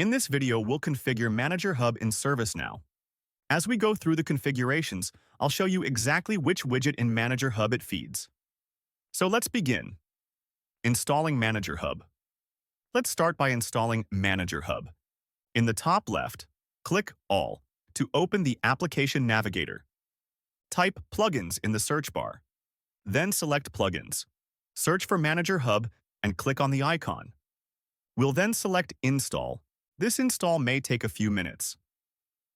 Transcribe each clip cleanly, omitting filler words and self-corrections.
In this video, we'll configure Manager Hub in ServiceNow. As we go through the configurations, I'll show you exactly which widget in Manager Hub it feeds. So let's begin. Installing Manager Hub. Let's start by installing Manager Hub. In the top left, click All to open the Application Navigator. Type Plugins in the search bar. Then select Plugins. Search for Manager Hub and click on the icon. We'll then select Install. This install may take a few minutes.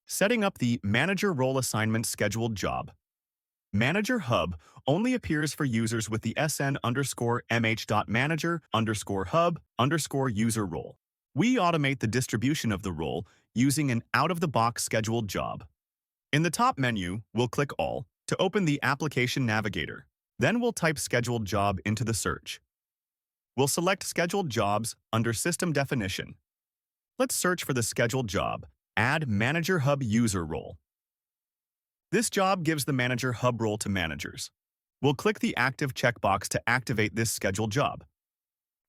Setting up the Manager Role Assignment Scheduled Job. Manager Hub only appears for users with the sn_mh.manager_hub_user role. We automate the distribution of the role using an out-of-the-box scheduled job. In the top menu, we'll click All to open the Application Navigator. Then we'll type Scheduled Job into the search. We'll select Scheduled Jobs under System Definition. Let's search for the scheduled job, Add Manager Hub User Role. This job gives the Manager Hub role to managers. We'll click the Active checkbox to activate this scheduled job.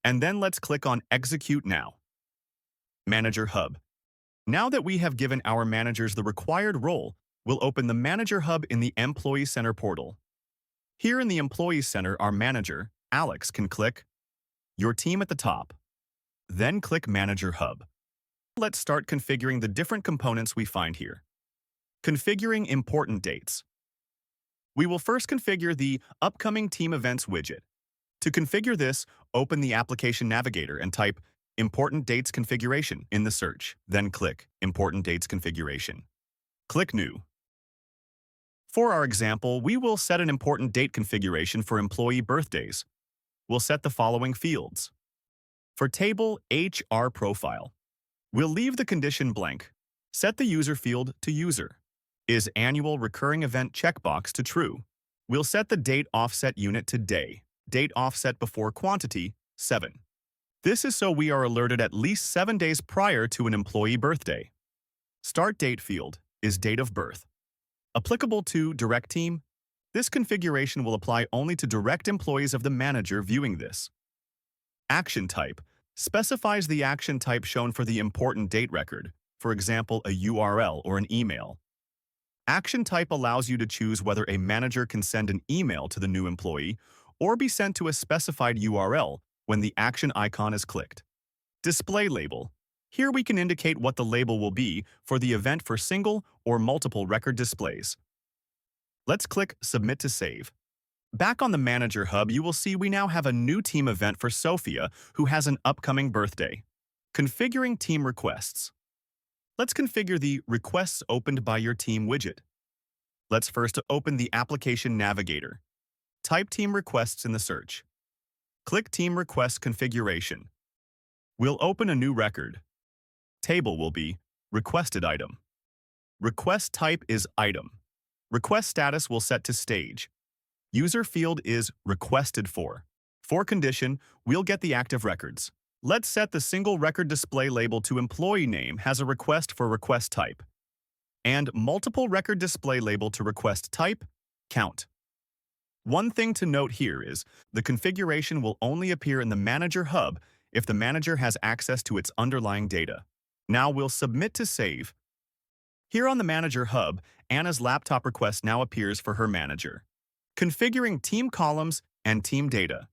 And then let's click on Execute Now. Manager Hub. Now that we have given our managers the required role, we'll open the Manager Hub in the Employee Center portal. Here in the Employee Center, our manager, Alex, can click Your Team at the top. Then click Manager Hub. Let's start configuring the different components we find here. Configuring important dates. We will first configure the Upcoming Team Events widget. To configure this, open the Application Navigator and type Important Dates Configuration in the search. Then click Important Dates Configuration. Click New. For our example, we will set an important date configuration for employee birthdays. We'll set the following fields. For table HR profile, we'll leave the condition blank. Set the user field to user. Is annual recurring event checkbox to true. We'll set the date offset unit to day. Date offset before quantity, 7. This is so we are alerted at least 7 days prior to an employee birthday. Start date field is date of birth. Applicable to direct team. This configuration will apply only to direct employees of the manager viewing this. Action type specifies the action type shown for the important date record, for example, a URL or an email. Action type allows you to choose whether a manager can send an email to the new employee or be sent to a specified URL when the action icon is clicked. Display label. Here we can indicate what the label will be for the event for single or multiple record displays. Let's click Submit to save. Back on the Manager Hub, you will see we now have a new team event for Sophia, who has an upcoming birthday. Configuring team requests. Let's configure the Requests Opened by Your Team widget. Let's first open the Application Navigator. Type Team Requests in the search. Click Team Request Configuration. We'll open a new record. Table will be Requested Item. Request type is Item. Request status will set to Stage. User field is Requested for. For condition, we'll get the active records. Let's set the single record display label to employee name has a request for request type. And multiple record display label to request type, count. One thing to note here is the configuration will only appear in the Manager Hub if the manager has access to its underlying data. Now we'll submit to save. Here on the Manager Hub, Anna's laptop request now appears for her manager. Configuring team columns and team data.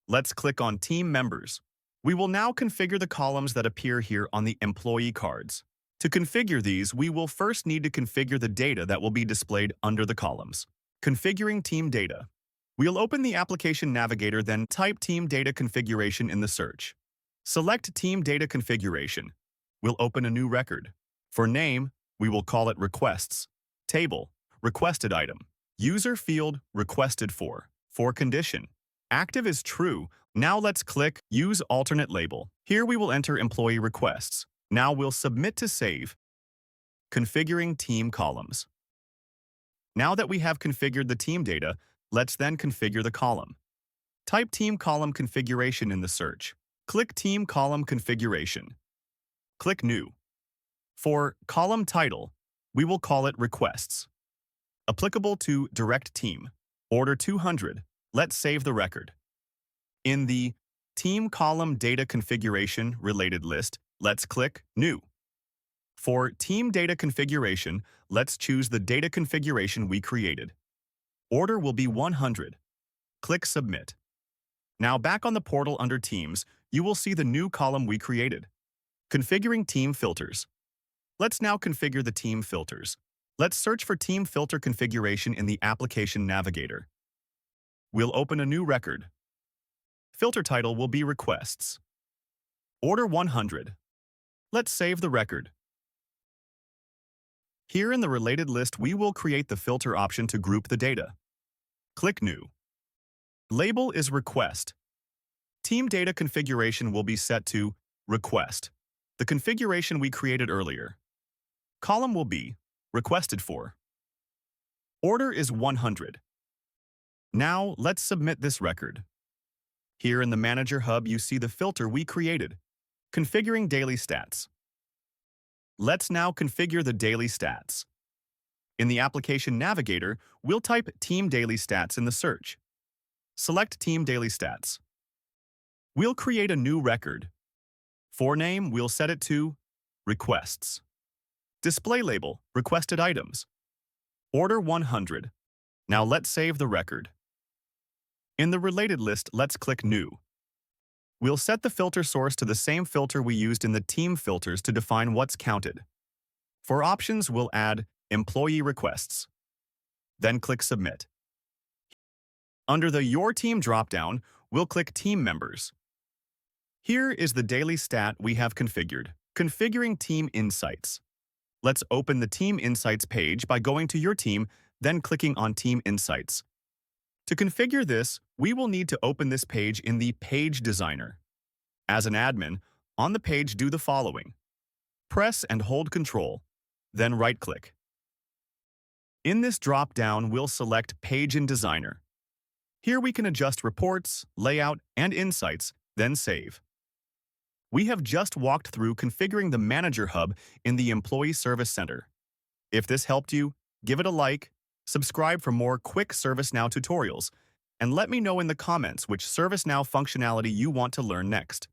Let's click on Team Members. We will now configure the columns that appear here on the employee cards. To configure these, we will first need to configure the data that will be displayed under the columns. Configuring team data. We'll open the Application Navigator, then type Team Data Configuration in the search. Select Team Data Configuration. We'll open a new record. For name, we will call it Requests. Table, Requested Item. User field, Requested for. For condition, active is true. Now let's click Use Alternate Label. Here we will enter employee requests. Now we'll submit to save. Configuring team columns. Now that we have configured the team data, let's then configure the column. Type Team Column Configuration in the search. Click Team Column Configuration. Click New. For column title, we will call it Requests. Applicable to direct team. Order 200. Let's save the record. In the Team Column Data Configuration related list, Let's click New. For Team Data Configuration, let's choose the data configuration we created. Order will be 100. Click Submit. Now back on the portal under Teams, you will see the new column we created. Configuring Team Filters. Let's now configure the team filters. Let's search for team filter configuration in the Application Navigator. We'll open a new record. Filter title will be Requests. Order 100. Let's save the record. Here in the related list, we will create the filter option to group the data. Click New. Label is Request. Team data configuration will be set to Request, the configuration we created earlier. Column will be Requested For. Order is 100. Now, let's submit this record. Here in the Manager Hub, you see the filter we created, Configuring Daily Stats. Let's now configure the daily stats. In the Application Navigator, we'll type Team Daily Stats in the search. Select Team Daily Stats. We'll create a new record. For name, we'll set it to Requests. Display label, Requested Items. Order 100. Now let's save the record. In the related list, let's click New. We'll set the filter source to the same filter we used in the team filters to define what's counted. For options, we'll add Employee Requests. Then click Submit. Under the Your Team dropdown, we'll click Team Members. Here is the daily stat we have configured, Configuring Team Insights. Let's open the Team Insights page by going to your team, then clicking on Team Insights. To configure this, we will need to open this page in the Page Designer. As an admin, on the page do the following. Press and hold Control, then right-click. In this drop-down, we'll select Page in Designer. Here we can adjust reports, layout, and insights, then save. We have just walked through configuring the Manager Hub in the Employee Service Center. If this helped you, give it a like, subscribe for more quick ServiceNow tutorials, and let me know in the comments which ServiceNow functionality you want to learn next.